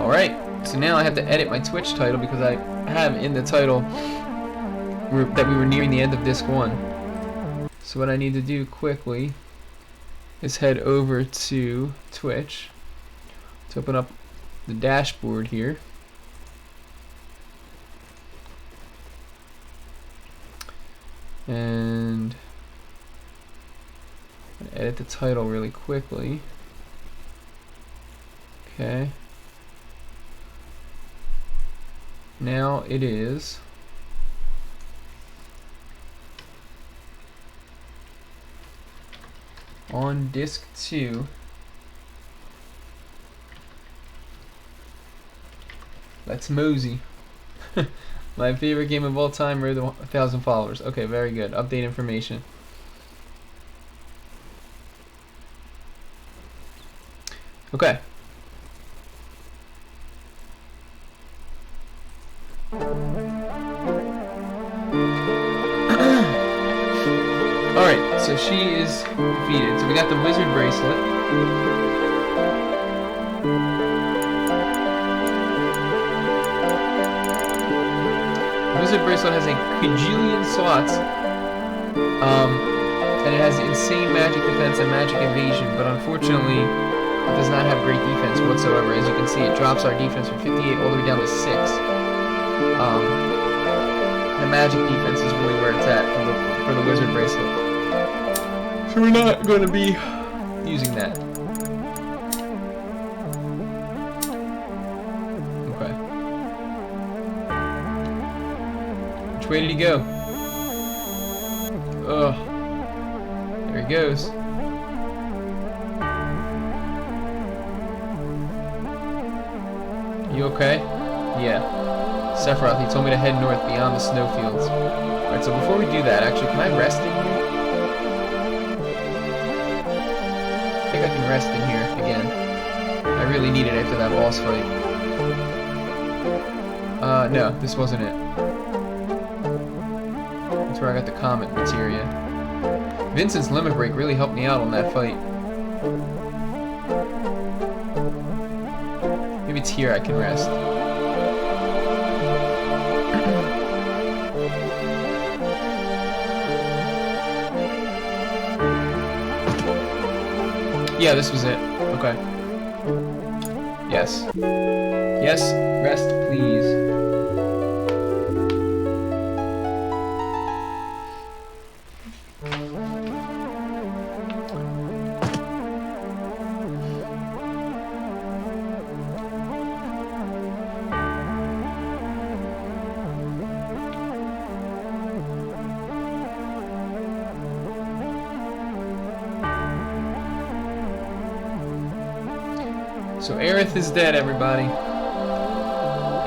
Alright, so now I have to edit my Twitch title because I have in the title that we were nearing the end of disc 1. So what I need to do quickly is head over to Twitch to open up the dashboard here. And edit the title really quickly. Okay. Now it is on disc 2. Let's mosey. My favorite game of all time, Road to 1,000 followers. Okay, very good. Update information. Okay. Alright, so she is defeated. So we got the wizard bracelet. The wizard bracelet has a cajillion slots. And it has insane magic defense and magic evasion, but unfortunately it does not have great defense whatsoever. As you can see, it drops our defense from 58 all the way down to 6. The magic defense is really where it's at for the wizard bracelet. So we're not going to be using that. Okay. Which way did he go? Ugh. There he goes. You okay? Yeah. Sephiroth, he told me to head north beyond the snowfields. Alright, so before we do that, actually, can I rest in here? I think I can rest in here again. I really need it after that boss fight. No, this wasn't it. That's where I got the comet materia. Vincent's limit break really helped me out on that fight. Maybe it's here I can rest. Yeah, this was it. Okay. Yes. Yes, rest please. So Aerith is dead, everybody.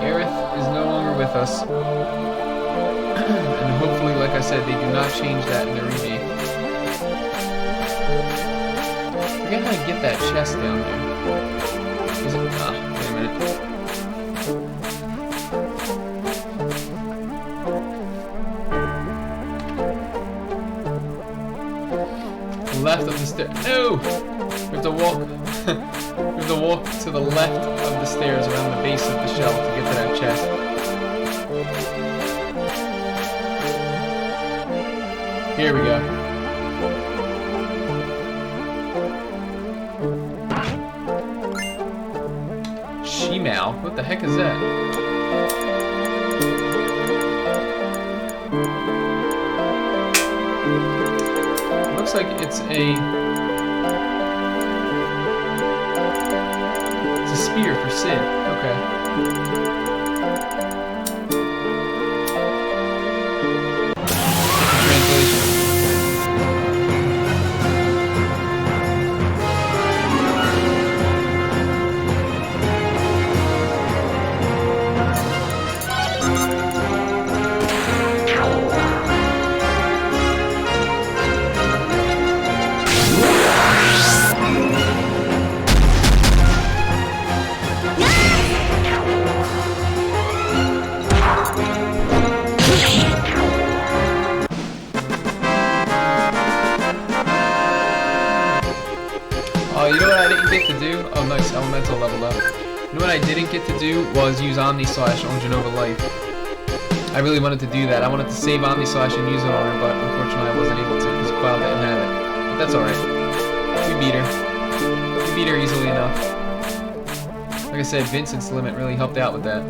Aerith is no longer with us. And hopefully, like I said, they do not change that in the remake. I forget how to get that chest down there. Is it? Ah, wait a minute. Left of the stairs. No! We have to walk. We have to walk to the left of the stairs around the base of the shelf to get to that chest. Here we go. Shimao? What the heck is that? Looks like it's a spear for Sid. Okay. Translation. Oh, you know what I didn't get to do? Oh, nice. Elemental leveled up. You know what I didn't get to do was use Omni Slash on Genova Life. I really wanted to do that. I wanted to save Omni Slash and use it on her, but unfortunately I wasn't able to because Cloud didn't have it. But that's alright. We beat her. We beat her easily enough. Like I said, Vincent's limit really helped out with that.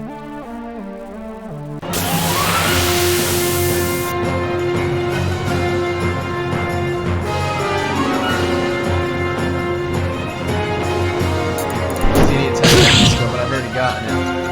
But I've already gotten it.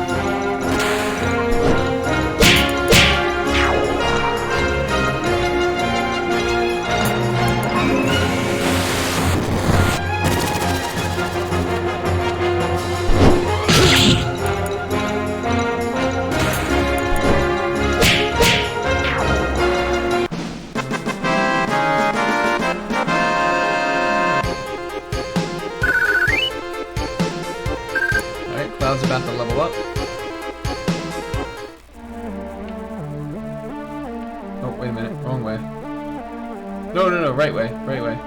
Cloud's about to level up. Oh, wait a minute. Wrong way. No, no, no. Right way. Right way.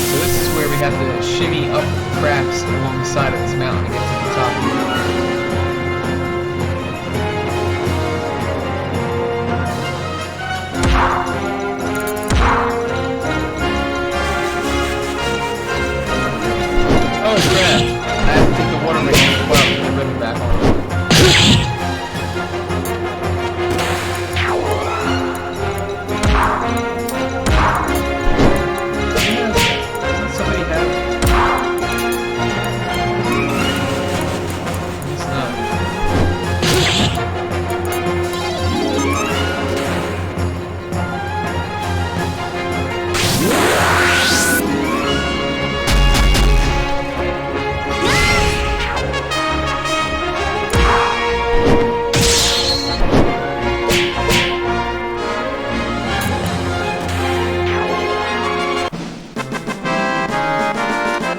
So this is where we have to shimmy up cracks along the side of this mountain to get to the top. Oh crap! I have to take the water main as well with the ribbon back on. Doesn't somebody have?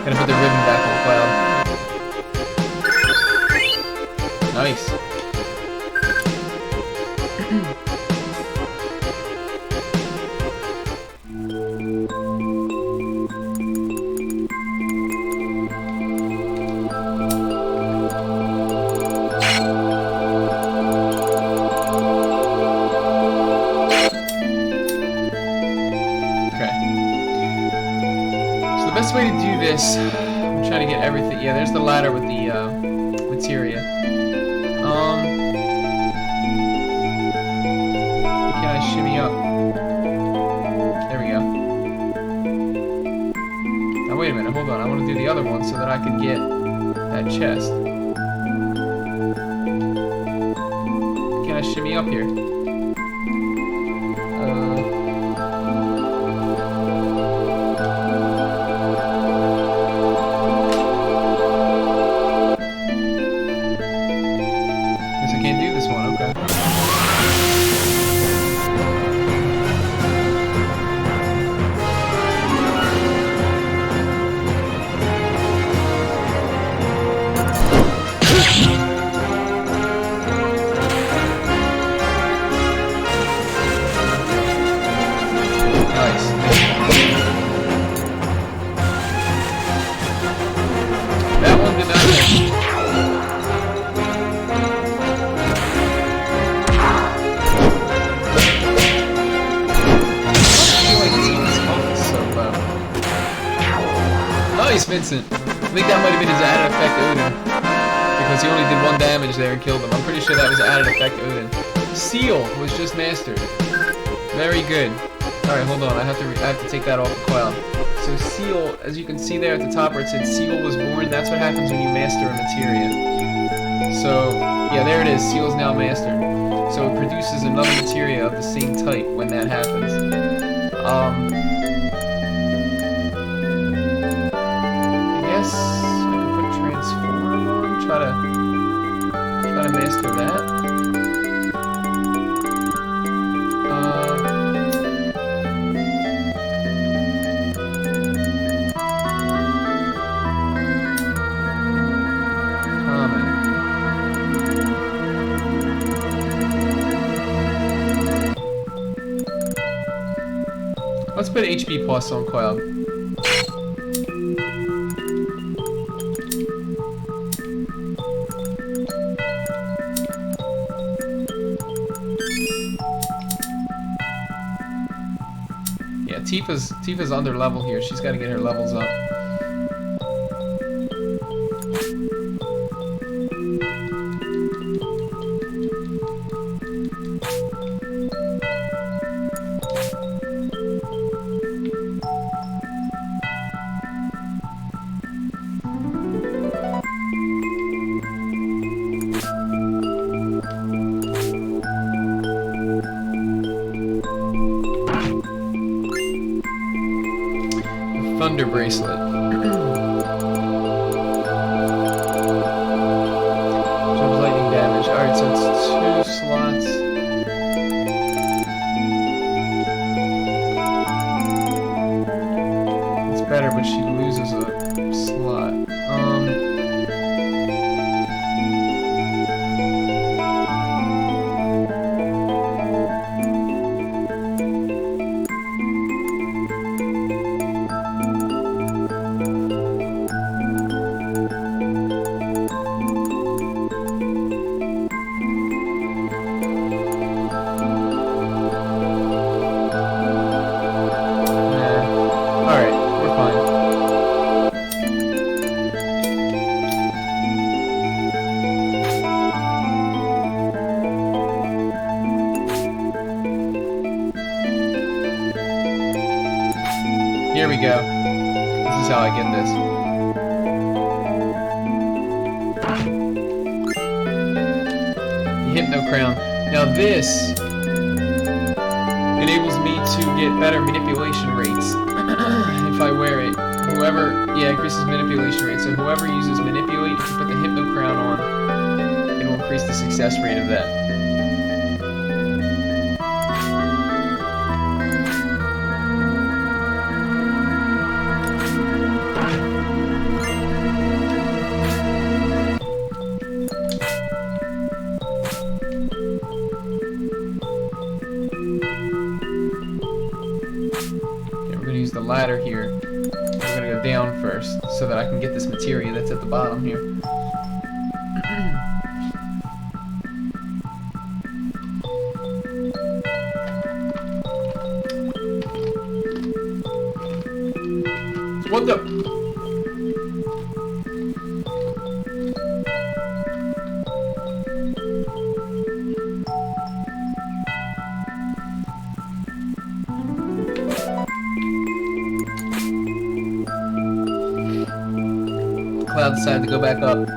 Gotta put the ribbon back on Cloud. Nice. The best way to do this, I'm trying to get everything. Yeah, there's the ladder with the materia. Can I shimmy up? There we go. Now wait a minute, hold on. I want to do the other one so that I can get that chest. Can I shimmy up here? Nice, Vincent. I think that might have been his added effect Odin. Because he only did 1 damage there and killed him. I'm pretty sure that was added effect Odin. Seal was just mastered. Very good. Alright, hold on. I have to take that off the Cloud. So Seal, as you can see there at the top where it said Seal was born, that's what happens when you master a materia. So, yeah, there it is. Seal's now mastered. So it produces another materia of the same type when that happens. I guess I can put transform on, try to master that. put HP plus on Cloud. Yeah, Tifa's under level here. She's got to get her levels up. Thunder bracelet. Absorbs lightning damage. Alright, so it's 2 slots. It's better, but she loses a slot. Here we go. This is how I get this. The Hypno Crown. Now this enables me to get better manipulation rates if I wear it. Increases manipulation rate. So whoever uses Manipulate, if you put the Hypno Crown on, it'll increase the success rate of that. Use the ladder here. We're gonna go down first so that I can get this materia that's at the bottom here. What the? Cloud decided to go back up.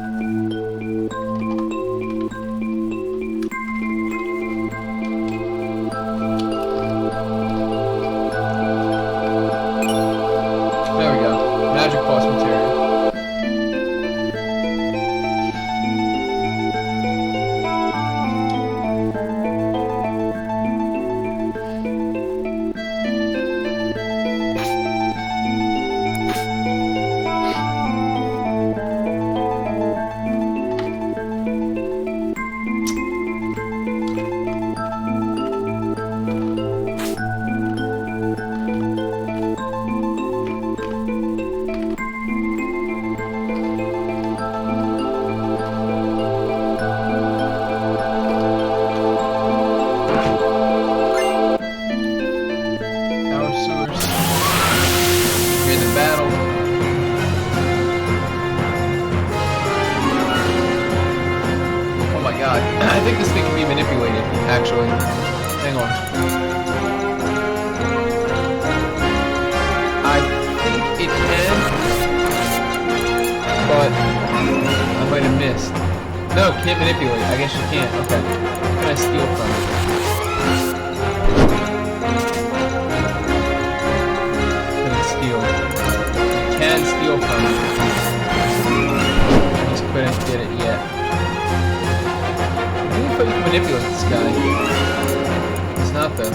There we go. Magic Pulse material. I think this thing can be manipulated, actually. Hang on. I think it can, but I might have missed. No, can't manipulate. I guess you can't. Okay. What can I steal from it? Can I steal? You can steal from it. I just couldn't get it yet. I thought you can manipulate this guy. It's not though.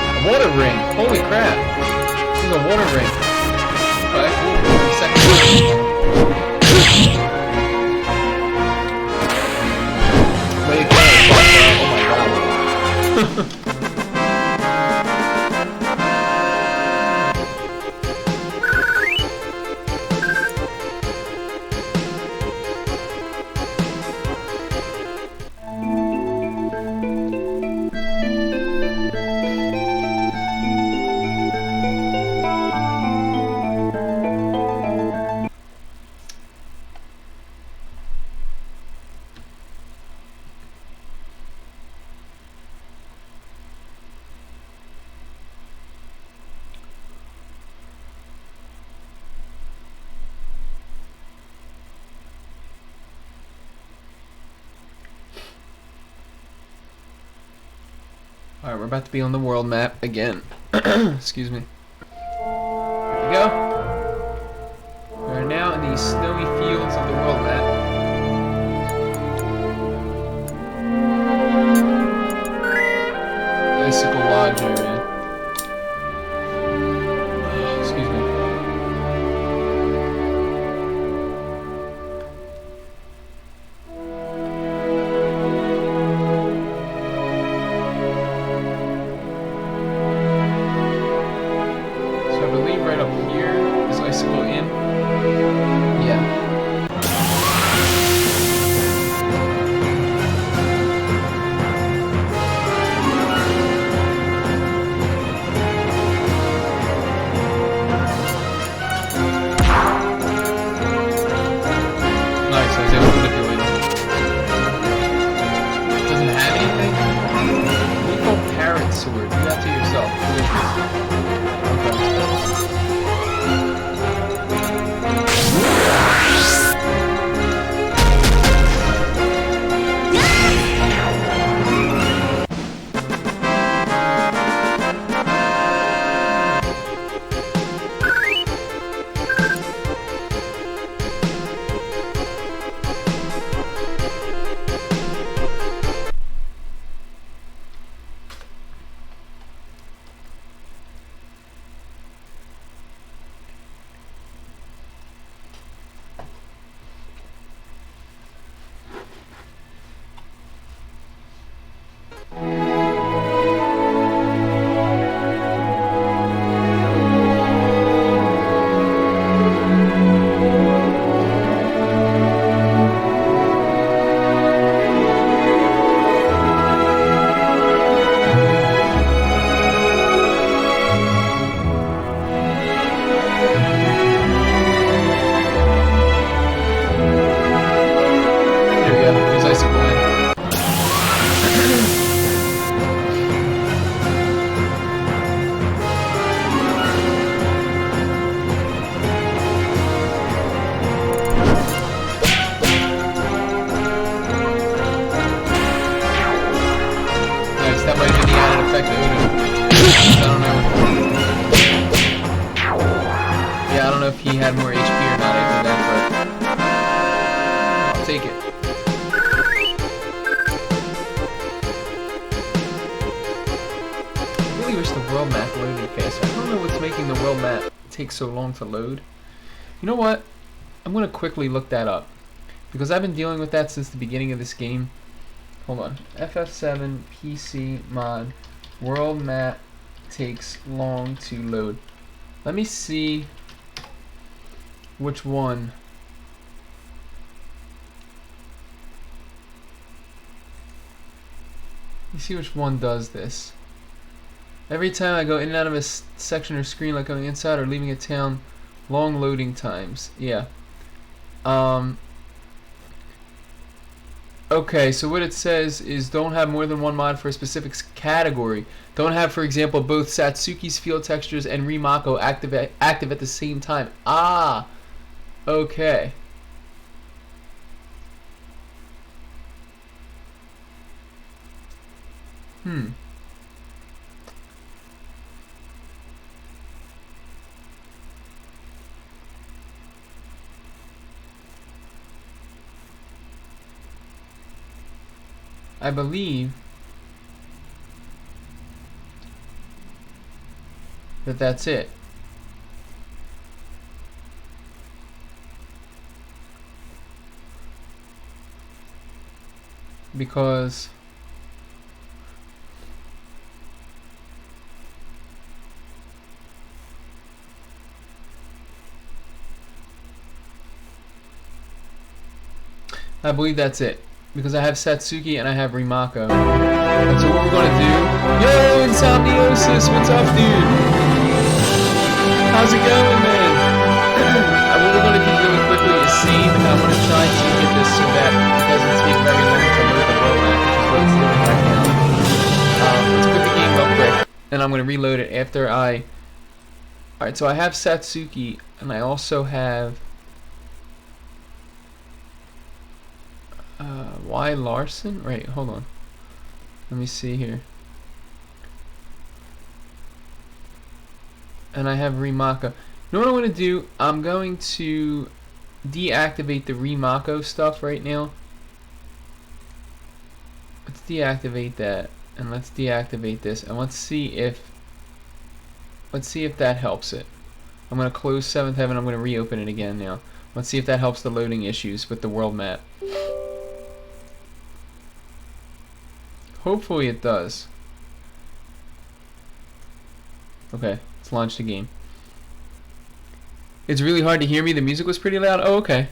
A water ring! Holy crap! This is a water ring. Okay, second. Way to go. Oh my god. Alright, we're about to be on the world map again. Excuse me. Here we go. We are now in the snowy fields of the world map. Icicle Lodge area. Excuse me. So I believe right up here is Icicle Inn. Yeah. Nice, I was able to manipulate it. Doesn't have anything? Lethal Parrot Sword. Do that to yourself. If he had more HP or not after that, but I'll take it. I really wish the world map loaded faster. I don't know what's making the world map take so long to load. You know what? I'm gonna quickly look that up because I've been dealing with that since the beginning of this game. Hold on. FF7 PC mod world map takes long to load. Let me see which one. Let me see which one does this. Every time I go in and out of a section or screen, like going inside or leaving a town, long loading times. Yeah. Okay, so what it says is don't have more than one mod for a specific category. Don't have, for example, both Satsuki's field textures and Remako active at the same time. Ah, okay. I believe that that's it. Because I believe that's it. Because I have Satsuki and I have Rimako. And so what we're gonna do... Yo, Insomniosis! What's up, dude? How's it going, man? What we're gonna do really quickly is save, and I'm gonna try to get this so that it doesn't take very long to load the world map, which is what it's doing right now. Let's quit the game real quick, and I'm gonna reload it after I... Alright, so I have Satsuki, and I also have... Y. Larson? Right, hold on. Let me see here. And I have Rimako. You know what I'm going to do? I'm going to deactivate the Rimako stuff right now. Let's deactivate that. And let's deactivate this. And let's see if that helps it. I'm going to close 7th Heaven. I'm going to reopen it again now. Let's see if that helps the loading issues with the world map. Hopefully it does. Okay, let's launch the game. It's really hard to hear me. The music was pretty loud. Oh, okay.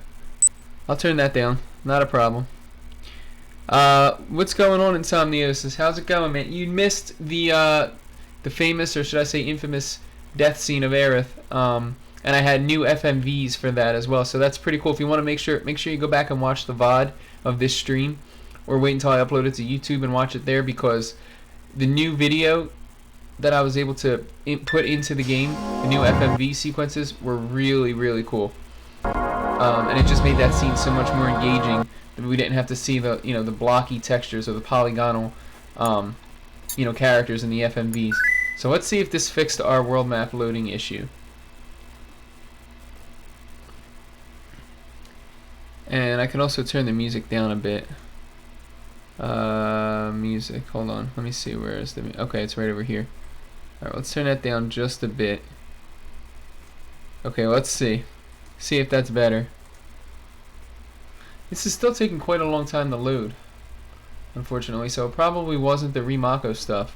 I'll turn that down. Not a problem. What's going on, Insomniosis? How's it going, man? You missed the famous, or should I say infamous, death scene of Aerith. And I had new FMVs for that as well. So that's pretty cool. If you want to make sure you go back and watch the VOD of this stream. Or wait until I upload it to YouTube and watch it there, because the new video that I was able to put into the game, the new FMV sequences, were really, really cool. And it just made that scene so much more engaging that we didn't have to see the the blocky textures or the polygonal characters in the FMVs. So let's see if this fixed our world map loading issue. And I can also turn the music down a bit. Music, hold on, let me see, where is the okay, it's right over here. Alright, let's turn that down just a bit. Okay, let's see if that's better. This is still taking quite a long time to load, unfortunately, so it probably wasn't the Rimako stuff.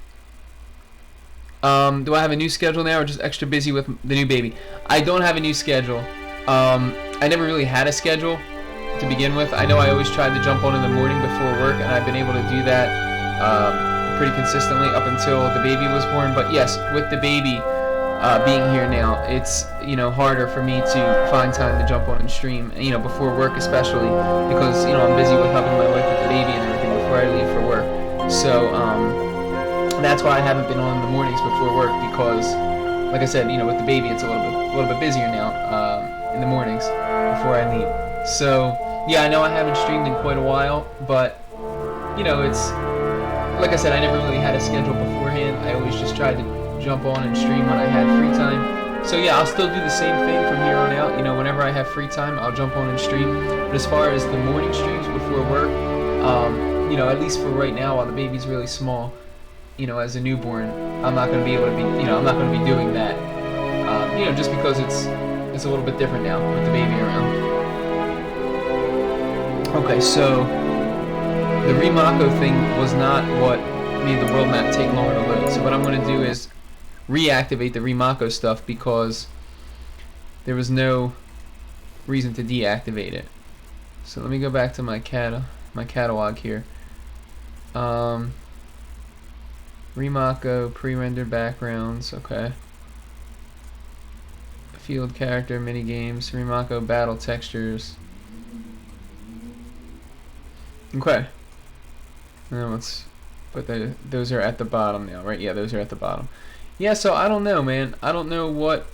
Do I have a new schedule now, or just extra busy with the new baby? I don't have a new schedule. I never really had a schedule to begin with. I know I always tried to jump on in the morning before work, and I've been able to do that pretty consistently up until the baby was born. But yes, with the baby being here now, it's harder for me to find time to jump on and stream, before work especially, because I'm busy with helping my wife with the baby and everything before I leave for work. So that's why I haven't been on in the mornings before work, because like I said, with the baby it's a little bit busier now in the mornings before I leave. So yeah, I know I haven't streamed in quite a while, but it's like I said, I never really had a schedule beforehand. I always just tried to jump on and stream when I had free time. So yeah, I'll still do the same thing from here on out. Whenever I have free time, I'll jump on and stream. But as far as the morning streams before work, at least for right now, while the baby's really small, as a newborn, I'm not going to be able to be, I'm not going to be doing that. Just because it's a little bit different now with the baby around. Okay, so the Rimako thing was not what made the world map take longer to load. So what I'm going to do is reactivate the Rimako stuff, because there was no reason to deactivate it. So let me go back to my catalog here. Rimako, pre-rendered backgrounds, okay. Field character, mini games, Rimako battle textures. Okay. And then let's put those are at the bottom now, right? Yeah, those are at the bottom. Yeah, so I don't know, man. I don't know what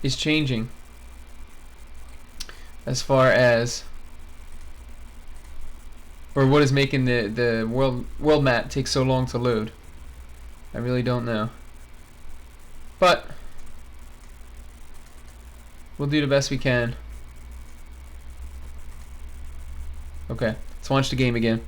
is changing as far as, or what is making the world map take so long to load. I really don't know. But we'll do the best we can. Okay, let's launch the game again.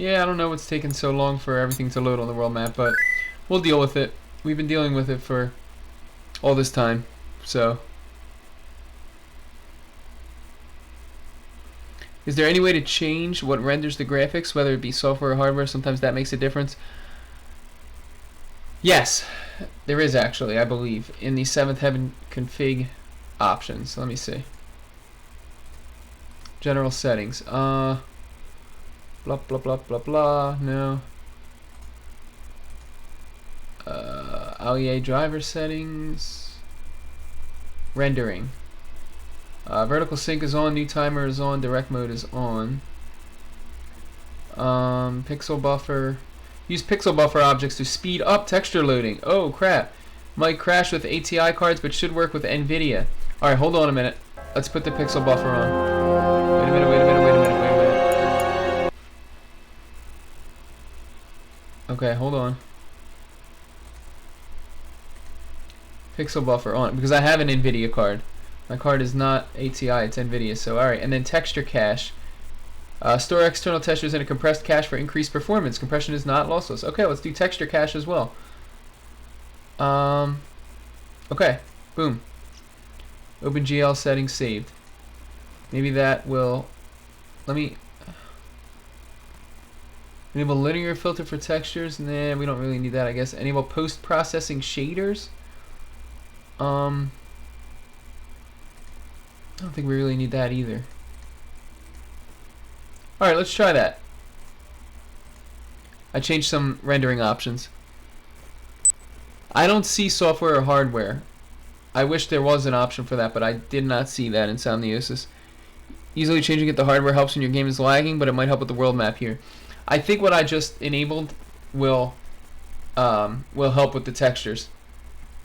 Yeah, I don't know what's taking so long for everything to load on the world map, but we'll deal with it. We've been dealing with it for all this time, so. Is there any way to change what renders the graphics, whether it be software or hardware? Sometimes that makes a difference. Yes, there is actually, I believe, in the 7th Heaven config options. Let me see. General settings. Blah, blah, blah, blah, blah. No. ALIE driver settings. Rendering. Vertical sync is on, new timer is on, direct mode is on. Pixel buffer. Use pixel buffer objects to speed up texture loading. Oh crap. Might crash with ATI cards but should work with NVIDIA. Alright, hold on a minute. Let's put the pixel buffer on. Wait a minute, wait a minute, wait a minute, wait a minute. Okay, hold on. Pixel buffer on, because I have an NVIDIA card. My card is not ATI, it's NVIDIA. So alright, and then texture cache. Store external textures in a compressed cache for increased performance. Compression is not lossless. Okay, let's do texture cache as well. Okay, boom. OpenGL settings saved. Maybe that will. Let me enable linear filter for textures. Nah, we don't really need that, I guess. Enable post-processing shaders. I don't think we really need that either. Alright, let's try that. I changed some rendering options. I don't see software or hardware. I wish there was an option for that, but I did not see that in Somniosis. Easily changing it to hardware helps when your game is lagging, but it might help with the world map here. I think what I just enabled will help with the textures.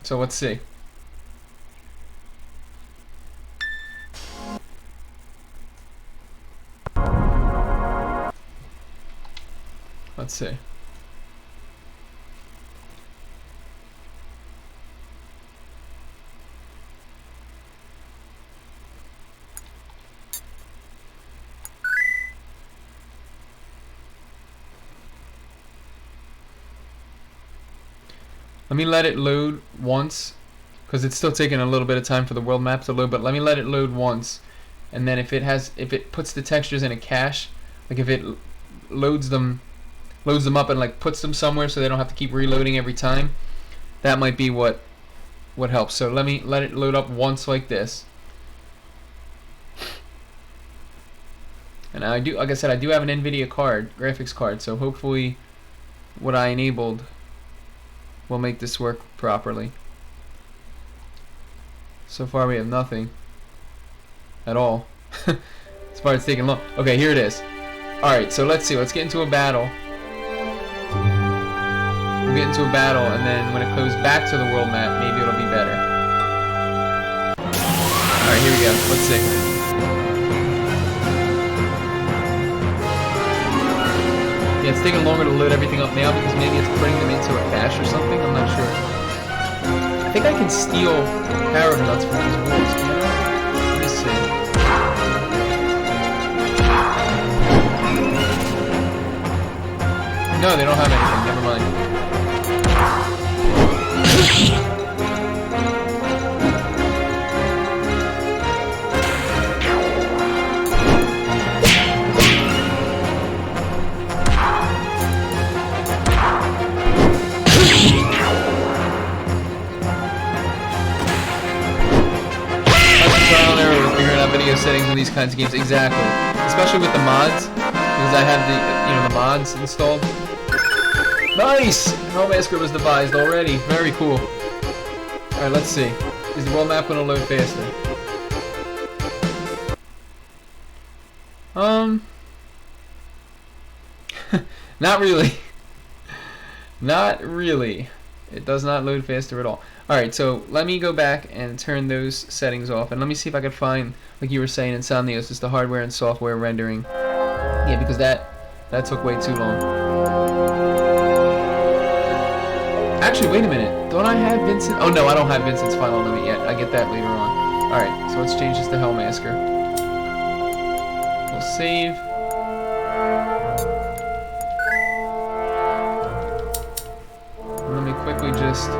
So let's see. Let's see. Let me let it load once, because it's still taking a little bit of time for the world map to load, but let me let it load once, and then if it puts the textures in a cache, like if it loads them up and like puts them somewhere so they don't have to keep reloading every time, that might be what helps. So let me let it load up once like this. And I do, like I said, I do have an NVIDIA card, graphics card, so hopefully what I enabled will make this work properly. So far we have nothing at all. As far as it's taking long. Okay, here it is. Alright, so let's see, let's get into a battle. We'll get into a battle, and then when it goes back to the world map, maybe it'll be better. Alright, here we go. Let's see. Yeah, it's taking longer to load everything up now because maybe it's putting them into a cache or something. I'm not sure. I think I can steal power nuts from these walls. Can I? Let me see. No, they don't have anything. Never mind. Video settings in these kinds of games, exactly. Especially with the mods, because I have the mods installed. Nice! Remaster was devised already. Very cool. Alright, let's see. Is the world map gonna load faster? Not really. Not really. It does not load faster at all. Alright, so let me go back and turn those settings off, and let me see if I can find, like you were saying in Somniosis, the hardware and software rendering. Yeah, because that took way too long. Actually, wait a minute. Don't I have Vincent? Oh no, I don't have Vincent's final limit yet. I get that later on. Alright, so let's change this to Hellmasker. We'll save. just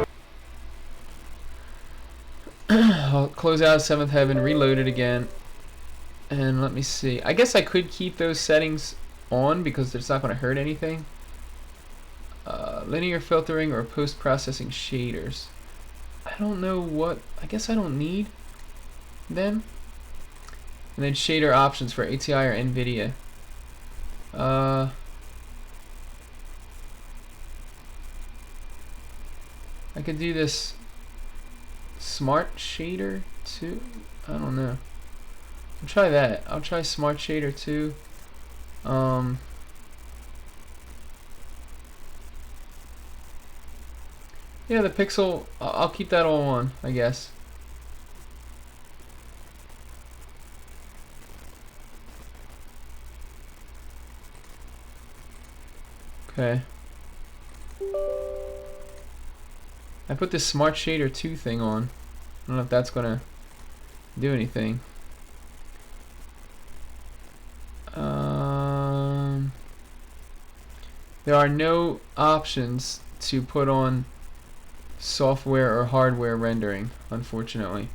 I'll close out 7th Heaven, reload it again, and let me see. I guess I could keep those settings on because it's not going to hurt anything. Linear filtering or post-processing shaders. I don't know what. I guess I don't need them. And then shader options for ATI or NVIDIA. I could do this smart shader too. I don't know. I'll try that. I'll try smart shader too. Yeah, the pixel. I'll keep that all on, I guess. Okay. I put this Smart Shader 2 thing on. I don't know if that's gonna do anything. There are no options to put on software or hardware rendering, unfortunately.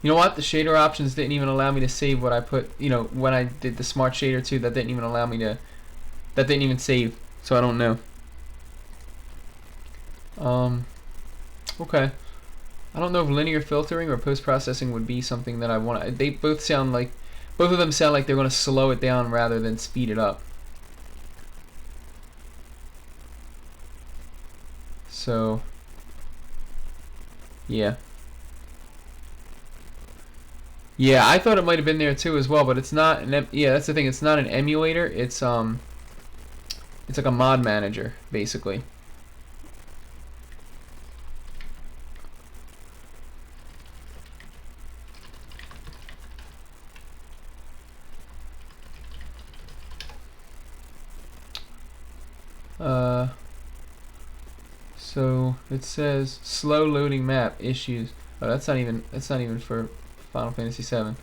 You know what? The shader options didn't even allow me to save what I put, you know, when I did the Smart Shader 2, that didn't even allow me to, that didn't even save, so I don't know. Okay. I don't know if linear filtering or post-processing would be something that I want. They both sound like, both of them sound like they're going to slow it down rather than speed it up. So, yeah. Yeah, I thought it might have been there too as well, but it's not. Yeah, that's the thing. It's not an emulator. It's like a mod manager, basically. So it says slow loading map issues. Oh, that's not even for Final Fantasy VII.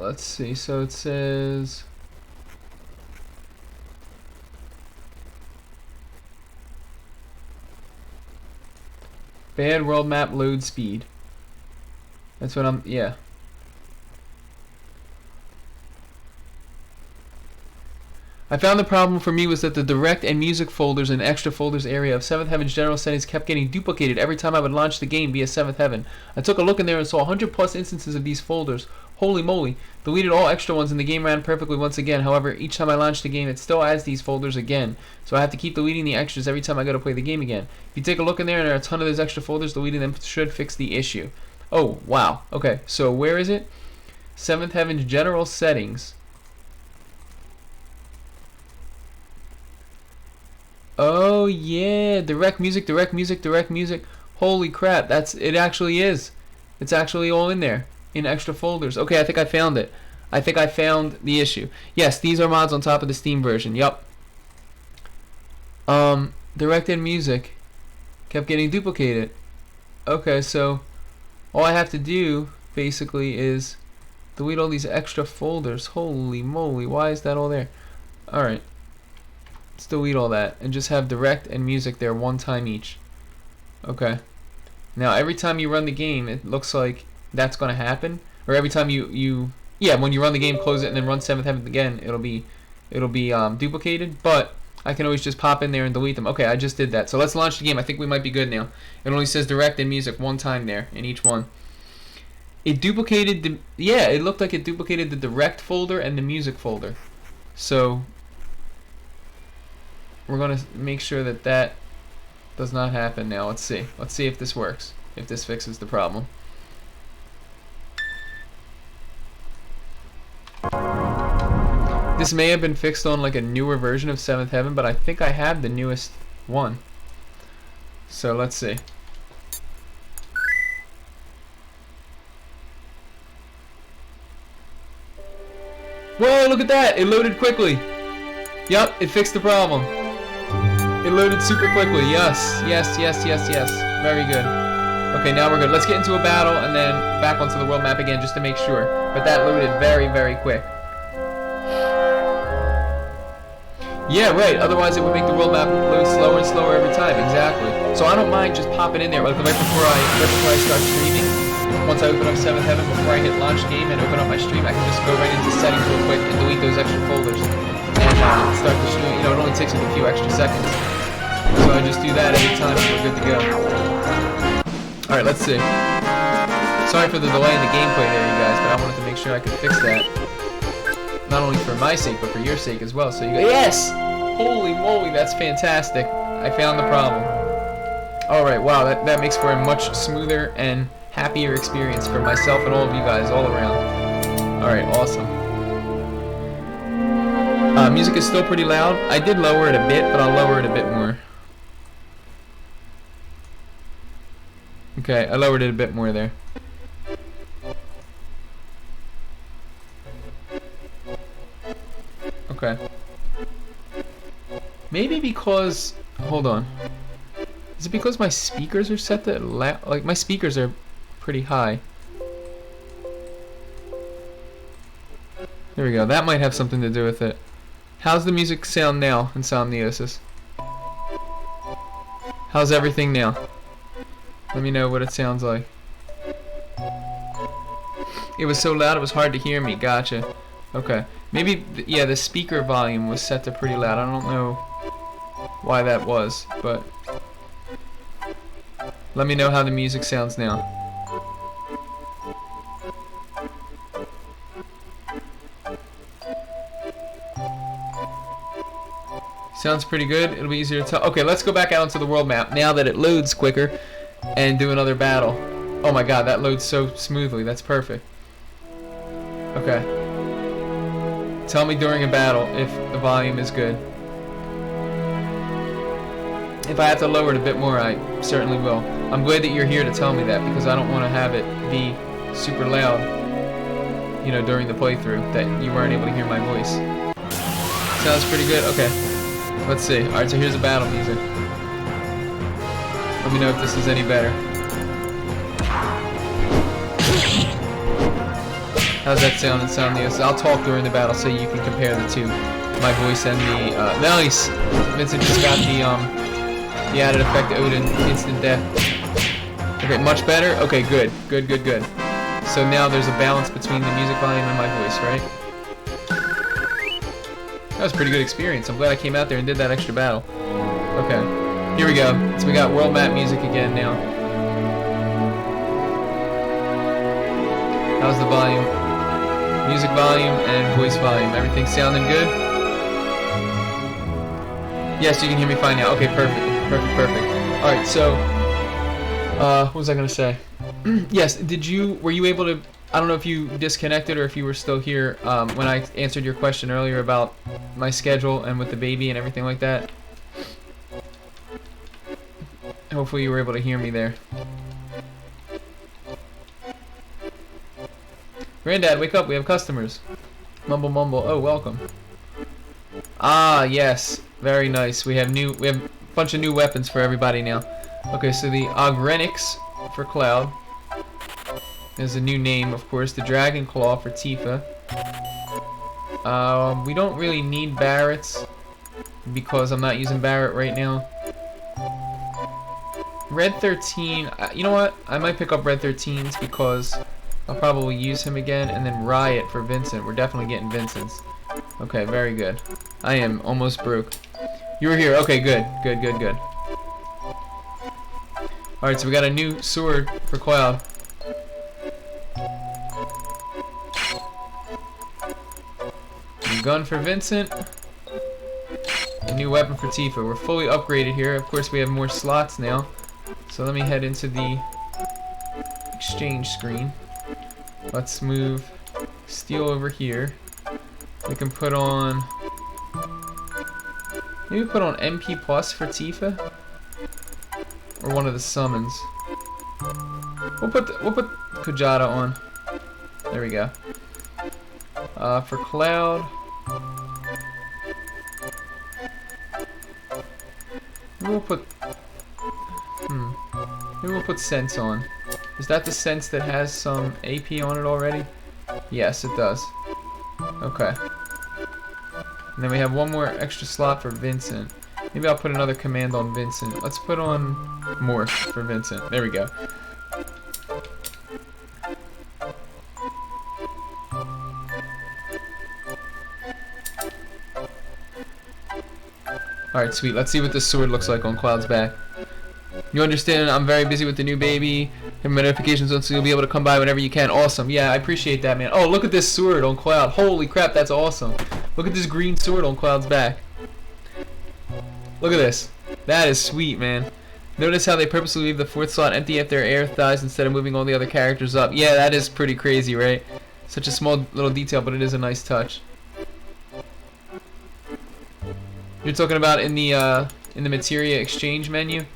Let's see. So it says bad world map load speed. That's what I'm. Yeah. I found the problem for me was that the direct and music folders and extra folders area of 7th Heaven's general settings kept getting duplicated every time I would launch the game via 7th Heaven. I took a look in there and saw 100 plus instances of these folders. Holy moly. Deleted all extra ones and the game ran perfectly once again. However, each time I launch the game, it still adds these folders again. So I have to keep deleting the extras every time I go to play the game again. If you take a look in there and there are a ton of those extra folders, deleting them should fix the issue. Oh, wow. Okay, so where is it? 7th Heaven's general settings. Oh yeah, direct music, direct music, direct music. Holy crap, that's it. Actually is. It's actually all in there in extra folders. Okay, I think I found it. I think I found the issue. Yes, these are mods on top of the Steam version. Yup. Direct and music kept getting duplicated. Okay, so all I have to do basically is delete all these extra folders. Holy moly, why is that all there? All right. Let's delete all that and just have direct and music there one time each. Okay. Now every time you run the game, it looks like that's going to happen. Or every time yeah, when you run the game, close it, and then run 7th Heaven again, it'll be duplicated. But I can always just pop in there and delete them. Okay, I just did that. So let's launch the game. I think we might be good now. It only says direct and music one time there in each one. It duplicated the, yeah, it looked like it duplicated the direct folder and the music folder. So we're going to make sure that that does not happen now. Let's see. Let's see if this works. If this fixes the problem. This may have been fixed on like a newer version of 7th Heaven, but I think I have the newest one. So let's see. Whoa, look at that! It loaded quickly. Yup, it fixed the problem. It loaded super quickly. Yes, yes, yes, yes, yes. Very good. Okay, now we're good. Let's get into a battle and then back onto the world map again just to make sure. But that loaded very, very quick. Yeah, right. Otherwise, it would make the world map load slower and slower every time. Exactly. So I don't mind just popping in there, like right before I start streaming. Once I open up 7th Heaven, before I hit launch game and open up my stream, I can just go right into settings real quick and delete those extra folders and start the stream. You know, it only takes me a few extra seconds. So I just do that every time and we're good to go. All right, let's see. Sorry for the delay in the gameplay there, you guys, but I wanted to make sure I could fix that. Not only for my sake, but for your sake as well. So you go, yes! Holy moly, that's fantastic. I found the problem. Alright, wow, that makes for a much smoother and happier experience for myself and all of you guys all around. Alright, awesome. Music is still pretty loud. I did lower it a bit, but I'll lower it a bit more. Okay, I lowered it a bit more there. Okay. Maybe because... Hold on. Is it because my speakers are set to loud? Like, my speakers are pretty high. There we go. That might have something to do with it. How's the music sound now, Insomniosis? How's everything now? Let me know what it sounds like. It was so loud it was hard to hear me. Gotcha. Okay. Maybe, yeah, the speaker volume was set to pretty loud. I don't know why that was, but let me know how the music sounds now. Sounds pretty good. It'll be easier to tell. Okay, let's go back out onto the world map now that it loads quicker and do another battle. Oh my god, that loads so smoothly. That's perfect. Okay. Tell me during a battle if the volume is good. If I have to lower it a bit more, I certainly will. I'm glad that you're here to tell me that because I don't want to have it be super loud, you know, during the playthrough that you weren't able to hear my voice. Sounds pretty good. Okay. Let's see. Alright, so here's the battle music. Let me know if this is any better. How's that sound in Insomnios? I'll talk during the battle so you can compare the two. My voice and the, nice! Vincent just got the added effect Odin, instant death. Okay, much better? Okay, good. Good, good, good. So now there's a balance between the music volume and my voice, right? That was a pretty good experience. I'm glad I came out there and did that extra battle. Okay, here we go. So we got world map music again now. How's the volume? Music volume and voice volume. Everything sounding good? Yes, you can hear me fine now. Okay, perfect. Perfect, perfect. Alright, so what was I gonna say? Yes, were you able to, I don't know if you disconnected or if you were still here when I answered your question earlier about my schedule and with the baby and everything like that. Hopefully you were able to hear me there. Granddad, wake up, we have customers. Mumble mumble, oh, welcome. Ah, yes, very nice. We have a bunch of new weapons for everybody now. Okay, so the Ogrenix for Cloud. There's a new name, of course, the Dragon Claw for Tifa. We don't really need Barretts because I'm not using Barrett right now. Red 13, you know what? I might pick up Red 13's because I'll probably use him again, and then Riot for Vincent. We're definitely getting Vincent's. Okay, very good. I am almost broke. You were here. Okay, good. Good, good, good. Alright, so we got a new sword for Cloud. New gun for Vincent. A new weapon for Tifa. We're fully upgraded here. Of course, we have more slots now. So let me head into the exchange screen. Let's move steel over here. We can put on... Maybe put on MP Plus for Tifa? Or one of the summons. We'll put Kujata on. There we go. For Cloud... Maybe we'll Maybe we'll put sense on. Is that the sense that has some AP on it already? Yes, it does. Okay. And then we have one more extra slot for Vincent. Maybe I'll put another command on Vincent. Let's put on morph for Vincent. There we go. Alright, sweet. Let's see what this sword looks like on Cloud's back. You understand I'm very busy with the new baby. Have my notifications on, so you'll be able to come by whenever you can. Awesome. Yeah, I appreciate that, man. Oh, look at this sword on Cloud. Holy crap, that's awesome. Look at this green sword on Cloud's back. Look at this. That is sweet, man. Notice how they purposely leave the fourth slot empty after Aerith dies instead of moving all the other characters up. Yeah, that is pretty crazy, right? Such a small little detail, but it is a nice touch. You're talking about in the materia exchange menu?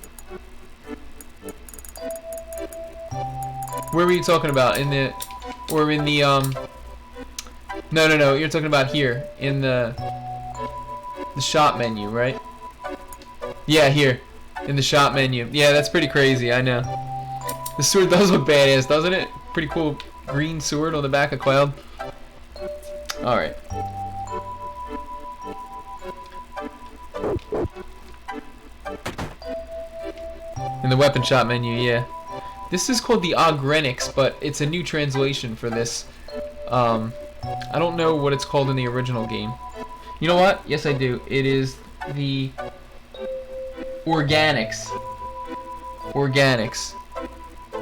Where were you talking about? In the no, you're talking about here in the shop menu, right? Yeah, here in the shop menu. Yeah, that's pretty crazy, I know. The sword does look badass, doesn't it? Pretty cool green sword on the back of Cloud. Alright. In the weapon shop menu, yeah. This is called the Ogrenix, but it's a new translation for this. I don't know what it's called in the original game. You know what? Yes, I do. It is the Organics. Organics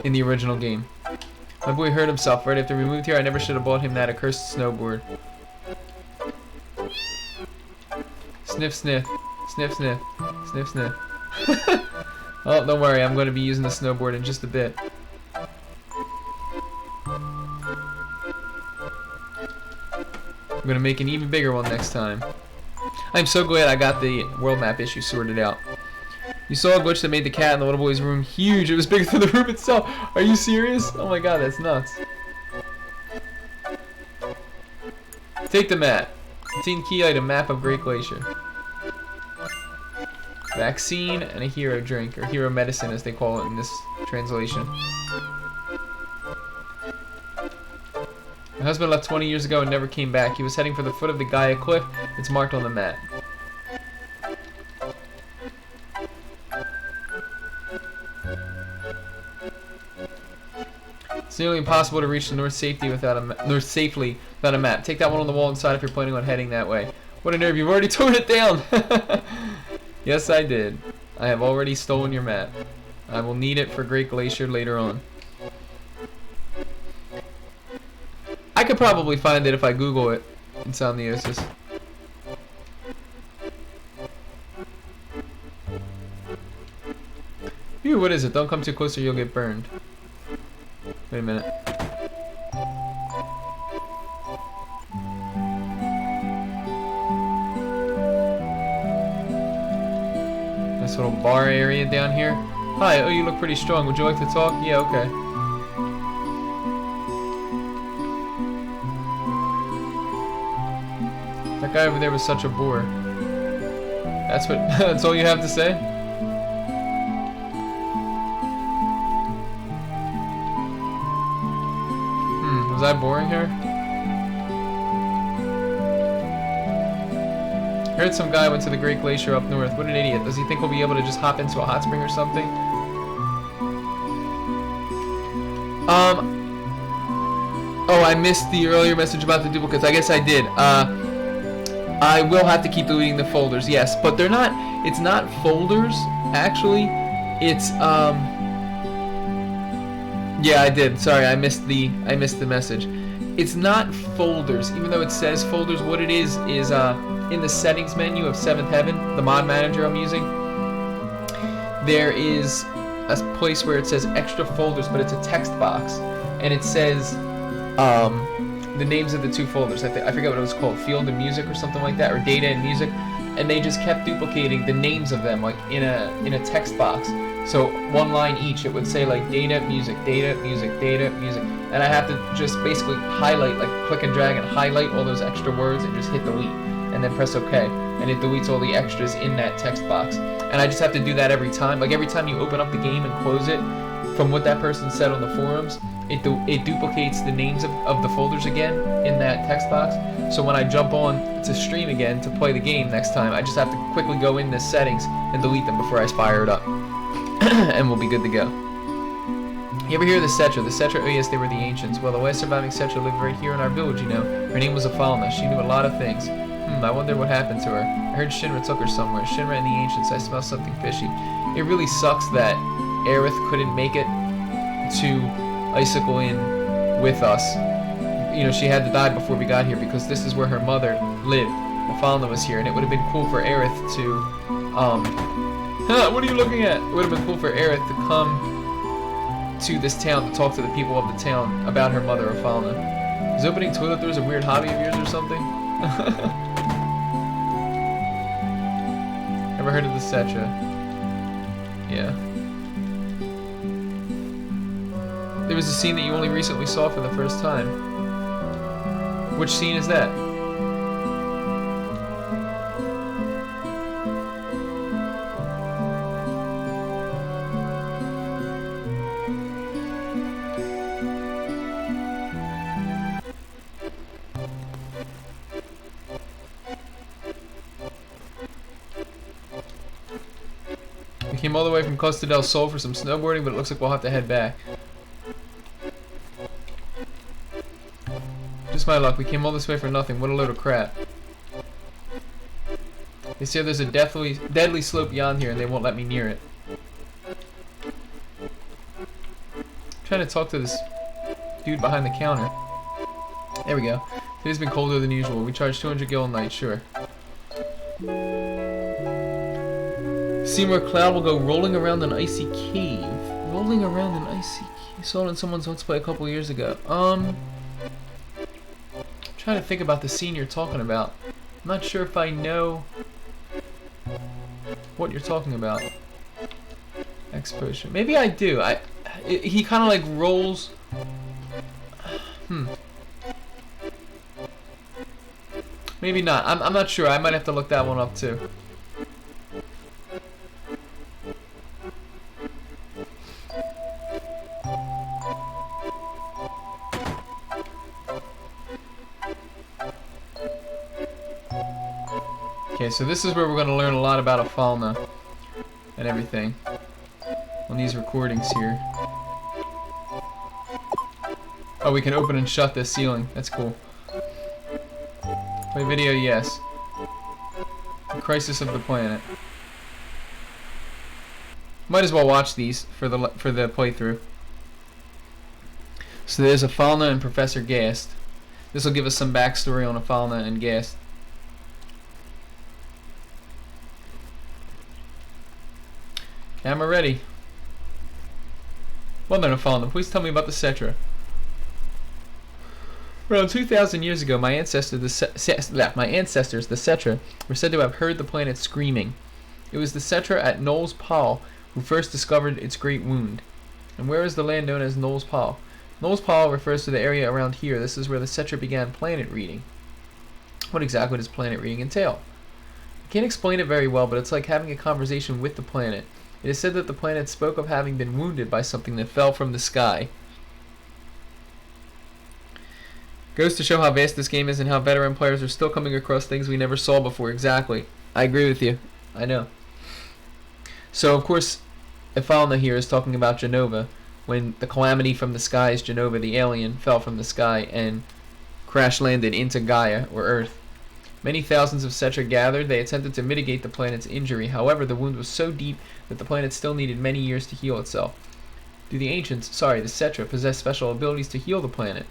in the original game. My boy hurt himself right after we moved here. I never should have bought him that accursed snowboard. Sniff, sniff. Sniff, sniff. Sniff, sniff. Oh, don't worry. I'm going to be using the snowboard in just a bit. I'm going to make an even bigger one next time. I'm so glad I got the world map issue sorted out. You saw a glitch that made the cat in the little boy's room huge. It was bigger than the room itself. Are you serious? Oh my god, that's nuts. Take the map. 15 key item, map of Great Glacier. Vaccine and a hero drink, or hero medicine as they call it in this translation. My husband left 20 years ago and never came back. He was heading for the foot of the Gaia cliff. It's marked on the map. It's nearly impossible to reach the north safely without a map. Take that one on the wall inside if you're planning on heading that way. What a nerve! You've already torn it down. Yes, I did. I have already stolen your map. I will need it for Great Glacier later on. I could probably find it if I Google it in Somniosis. Phew, what is it? Don't come too close or you'll get burned. Wait a minute. Nice little bar area down here. Hi, oh, you look pretty strong. Would you like to talk? Yeah, okay. That guy over there was such a bore. That's what. That's all you have to say? Was I boring her? I heard some guy went to the Great Glacier up north. What an idiot. Does he think we'll be able to just hop into a hot spring or something? Oh, I missed the earlier message about the duplicates. I guess I did. I will have to keep deleting the folders, yes. But they're not, it's not folders, actually. It's, yeah, I did. Sorry, I missed the message. It's not folders, even though it says folders. What it is in the settings menu of 7th Heaven, the mod manager I'm using, there is a place where it says extra folders, but it's a text box, and it says the names of the two folders. I forget what it was called, Field and Music or something like that, or Data and Music, and they just kept duplicating the names of them like in a text box. So one line each, it would say like data, music, data, music, data, music. And I have to just basically highlight, like click and drag and highlight all those extra words and just hit delete. And then press OK. And it deletes all the extras in that text box. And I just have to do that every time. Like every time you open up the game and close it, from what that person said on the forums, it duplicates the names of the folders again in that text box. So when I jump on to stream again to play the game next time, I just have to quickly go in the settings and delete them before I fire it up. And we'll be good to go. You ever hear of the Cetra? The Cetra, oh yes, they were the ancients. Well, the last surviving Cetra lived right here in our village, you know. Her name was Afalna. She knew a lot of things. I wonder what happened to her. I heard Shinra took her somewhere. Shinra and the ancients, I smell something fishy. It really sucks that Aerith couldn't make it to Icicle Inn with us. You know, she had to die before we got here because this is where her mother lived. Afalna was here, and it would have been cool for Aerith to, what are you looking at? It would have been cool for Aerith to come to this town to talk to the people of the town about her mother, Afalna. Is opening toilet doors a weird hobby of yours or something? Ever heard of the Cetra? Yeah. There was a scene that you only recently saw for the first time. Which scene is that? We came all the way from Costa del Sol for some snowboarding, but it looks like we'll have to head back. Just my luck, we came all this way for nothing. What a load of crap. They say there's a deadly slope beyond here and they won't let me near it. I'm trying to talk to this dude behind the counter. There we go. Today's been colder than usual. We charge 200 gil a night, sure. Seymour Cloud will go rolling around an icy cave. Rolling around an icy cave. Saw it in someone's Let's Play a couple years ago. Trying to think about the scene you're talking about. I'm not sure if I know what you're talking about. X-Potion. Maybe I do. He kind of like rolls. Maybe not. I'm not sure. I might have to look that one up too. Okay, so this is where we're going to learn a lot about Afalna and everything on these recordings here. Oh, we can open and shut this ceiling. That's cool. Play video, yes. The Crisis of the Planet. Might as well watch these for the playthrough. So there's Afalna and Professor Gast. This will give us some backstory on Afalna and Gast. Camera ready. Well then, Afalna, please tell me about the Cetra. Around 2,000 years ago, my ancestors, the Cetra, were said to have heard the planet screaming. It was the Cetra at Knowles Pal who first discovered its great wound. And where is the land known as Knowles Pal? Knowles Pal refers to the area around here. This is where the Cetra began planet reading. What exactly does planet reading entail? I can't explain it very well, but it's like having a conversation with the planet. It is said that the planet spoke of having been wounded by something that fell from the sky. Goes to show how vast this game is and how veteran players are still coming across things we never saw before. Exactly. I agree with you. I know. So, of course, Afalna here is talking about Genova, when the calamity from the skies, Genova the alien, fell from the sky and crash-landed into Gaia, or Earth. Many thousands of Cetra gathered. They attempted to mitigate the planet's injury. However, the wound was so deep that the planet still needed many years to heal itself. Do the ancients, the Cetra, possess special abilities to heal the planet?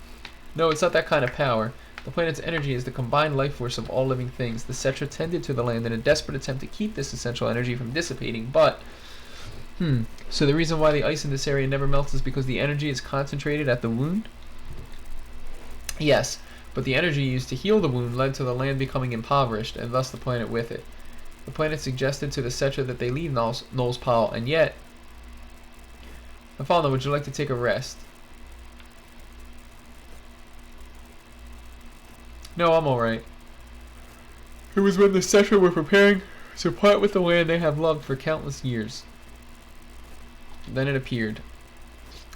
No, it's not that kind of power. The planet's energy is the combined life force of all living things. The Cetra tended to the land in a desperate attempt to keep this essential energy from dissipating, but... So the reason why the ice in this area never melts is because the energy is concentrated at the wound? Yes. But the energy used to heal the wound led to the land becoming impoverished, and thus the planet with it. The planet suggested to the Cetra that they leave Knowles Pal, and yet... Afalna, would you like to take a rest? No, I'm alright. It was when the Cetra were preparing to part with the land they have loved for countless years. Then it appeared.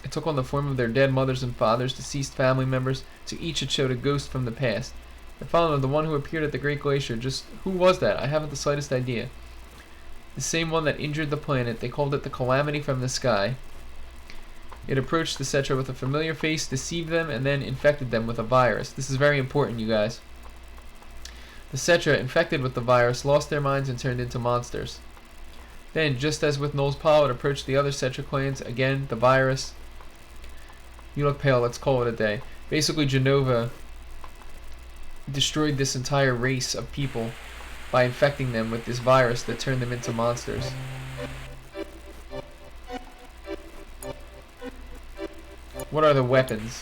It took on the form of their dead mothers and fathers, deceased family members. To each it showed a ghost from the past. It followed the one who appeared at the Great Glacier. Just who was that? I haven't the slightest idea. The same one that injured the planet. They called it the Calamity from the Sky. It approached the Cetra with a familiar face, deceived them, and then infected them with a virus. This is very important, you guys. The Cetra, infected with the virus, lost their minds and turned into monsters. Then, just as with Knowles Powell, it approached the other Cetra clans. Again, the virus. You look pale, let's call it a day. Basically, Genova destroyed this entire race of people by infecting them with this virus that turned them into monsters. What are the weapons?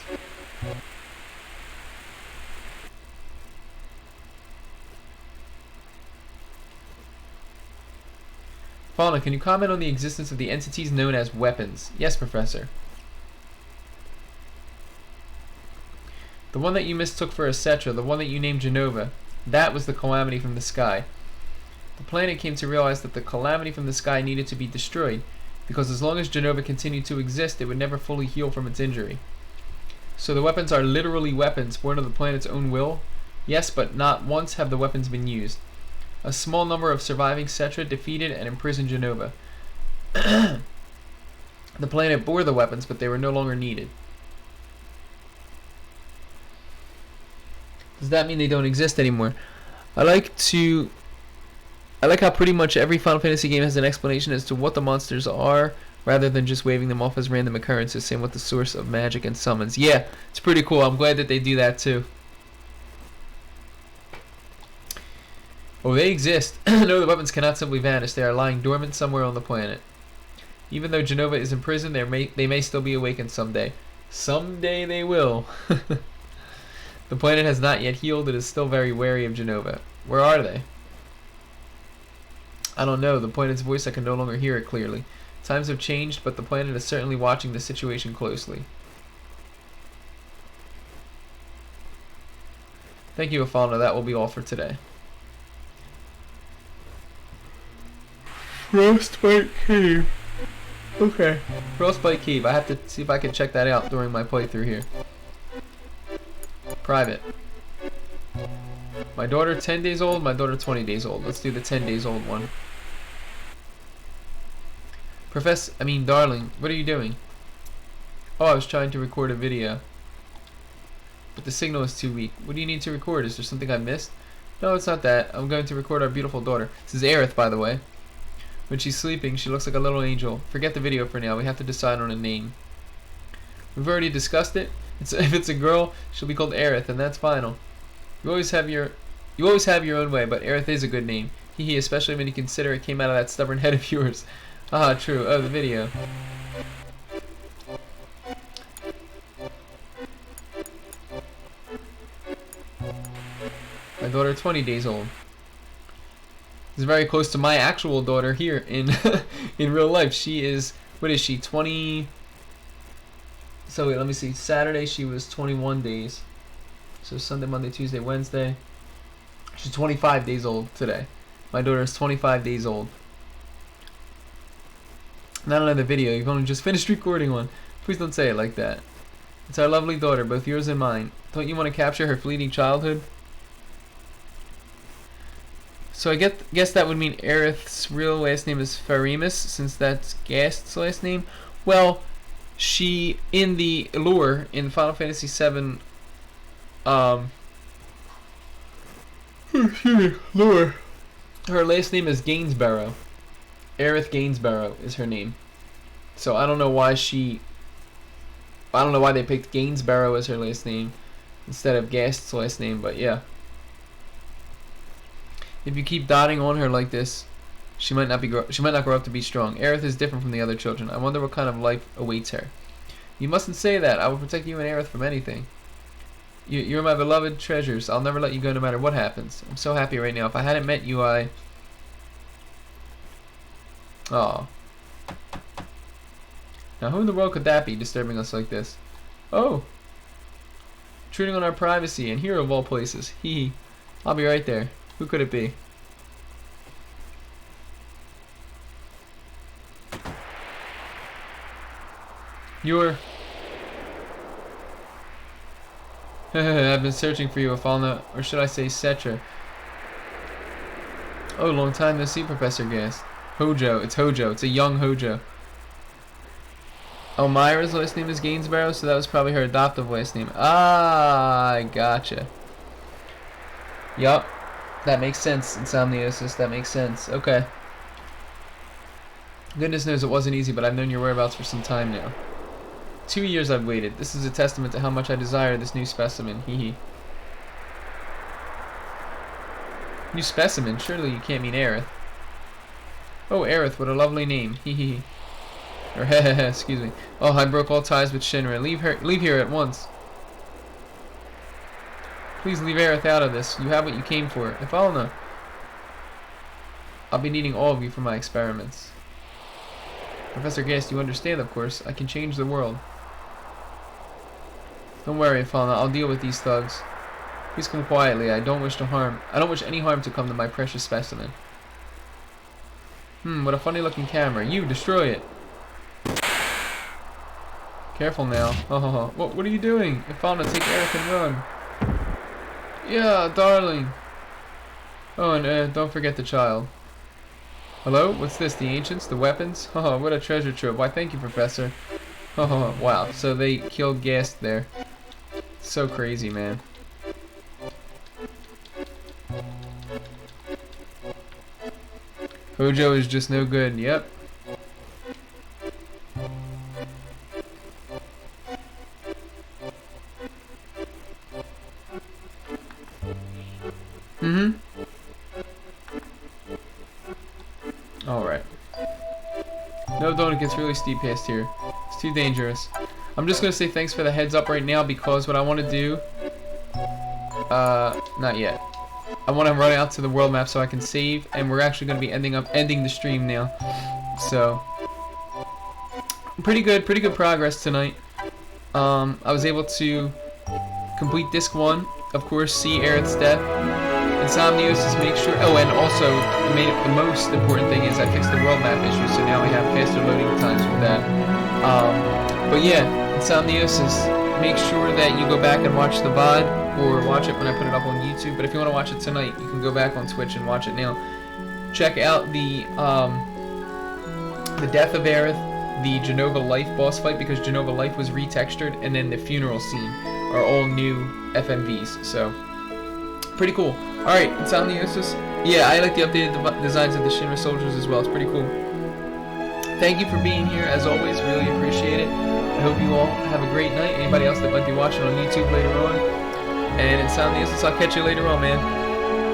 Fauna, can you comment on the existence of the entities known as weapons? Yes, Professor. The one that you mistook for a Cetra, the one that you named Genova, that was the Calamity from the Sky. The planet came to realize that the Calamity from the Sky needed to be destroyed, because as long as Genova continued to exist, it would never fully heal from its injury. So the weapons are literally weapons born of the planet's own will? Yes, but not once have the weapons been used. A small number of surviving Cetra defeated and imprisoned Genova. The planet bore the weapons, but they were no longer needed. Does that mean they don't exist anymore? I like how pretty much every Final Fantasy game has an explanation as to what the monsters are, rather than just waving them off as random occurrences. Same with the source of magic and summons. Yeah, it's pretty cool. I'm glad that they do that too. Oh, they exist. No, the weapons cannot simply vanish. They are lying dormant somewhere on the planet. Even though Genova is imprisoned, they may still be awakened someday. Someday they will. The planet has not yet healed. It is still very wary of Genova. Where are they? I don't know. The planet's voice, I can no longer hear it clearly. Times have changed, but the planet is certainly watching the situation closely. Thank you, Afalna. That will be all for today. Frostbite Cave. Okay. Frostbite Cave. I have to see if I can check that out during my playthrough here. Private. My daughter 10 days old, my daughter 20 days old. Let's do the 10 days old one. Darling, what are you doing? Oh, I was trying to record a video. But the signal is too weak. What do you need to record? Is there something I missed? No, it's not that. I'm going to record our beautiful daughter. This is Aerith, by the way. When she's sleeping, she looks like a little angel. Forget the video for now. We have to decide on a name. We've already discussed it. If it's a girl, she'll be called Aerith, and that's final. You always have your own way, but Aerith is a good name. Hee, especially when you consider it came out of that stubborn head of yours. Ah, true. Oh, the video. My daughter, 20 days old. Is very close to my actual daughter here in in real life. She is, what is she, 20? So wait, let me see. Saturday she was 21 days. So Sunday, Monday, Tuesday, Wednesday. She's 25 days old today. My daughter is 25 days old. Not another video. You've only just finished recording one. Please don't say it like that. It's our lovely daughter, both yours and mine. Don't you want to capture her fleeting childhood? So I guess that would mean Aerith's real last name is Farimus, since that's Gast's last name. Well, she, in the lore, in Final Fantasy VII, lore, her last name is Gainsborough. Aerith Gainsborough is her name. So I don't know why they picked Gainsborough as her last name instead of Gast's last name, but yeah. If you keep dotting on her like this, she might not grow up to be strong. Aerith is different from the other children. I wonder what kind of life awaits her. You mustn't say that. I will protect you and Aerith from anything. You're my beloved treasures. I'll never let you go no matter what happens. I'm so happy right now. If I hadn't met you, Aw. Now who in the world could that be, disturbing us like this? Oh! Intruding on our privacy, and here of all places. Hee. I'll be right there. Who could it be? You're I've been searching for you, Afalna, or should I say Cetra. Oh, long time no see, Professor Guest. Hojo, it's a young Hojo. Oh, Myra's last name is Gainsborough, so that was probably her adoptive last name. Ah, I gotcha. Yup, that makes sense, Insomniosis, that makes sense. Okay. Goodness knows it wasn't easy, but I've known your whereabouts for some time now. 2 years I've waited. This is a testament to how much I desire this new specimen. Hee hee. New specimen? Surely you can't mean Aerith. Oh, Aerith, what a lovely name. Hee hee. Or hehehe, excuse me. Oh, I broke all ties with Shinra. Leave here at once. Please leave Aerith out of this. You have what you came for. If I'll know. I'll be needing all of you for my experiments. Professor Guest, you understand, of course. I can change the world. Don't worry, Falna. I'll deal with these thugs. Please come quietly. I don't wish any harm to come to my precious specimen. What a funny looking camera. You, destroy it. Careful now. What are you doing? Falna, take Aerith and run. Yeah, darling. Oh, and don't forget the child. Hello? What's this? The ancients? The weapons? Oh, what a treasure trove. Why, thank you, Professor. Oh, wow. So they killed Gast there. So crazy, man. Hojo is just no good. Yep. Alright. No, don't. It gets really steep past here. It's too dangerous. I'm just going to say thanks for the heads up right now because what I want to do... not yet. I want to run out to the world map so I can save, and we're actually going to be ending the stream now. So... Pretty good progress tonight. I was able to complete Disc 1. Of course, see Aerith's death. Insomniosis, make sure... Oh, and also, the most important thing is I fixed the world map issue, so now we have faster loading times with that. But yeah, Insomniosis, make sure that you go back and watch the VOD, or watch it when I put it up on YouTube. But if you want to watch it tonight, you can go back on Twitch and watch it now. Check out the death of Aerith, the Genova Life boss fight, because Genova Life was retextured, and then the funeral scene are all new FMVs, so pretty cool. Alright, Insomniosis. Yeah, I like the updated designs of the Shinra soldiers as well. It's pretty cool. Thank you for being here, as always. Really appreciate it. I hope you all have a great night. Anybody else that might be watching on YouTube later on. And Insomniosis, I'll catch you later on, man.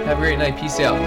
Have a great night. Peace out.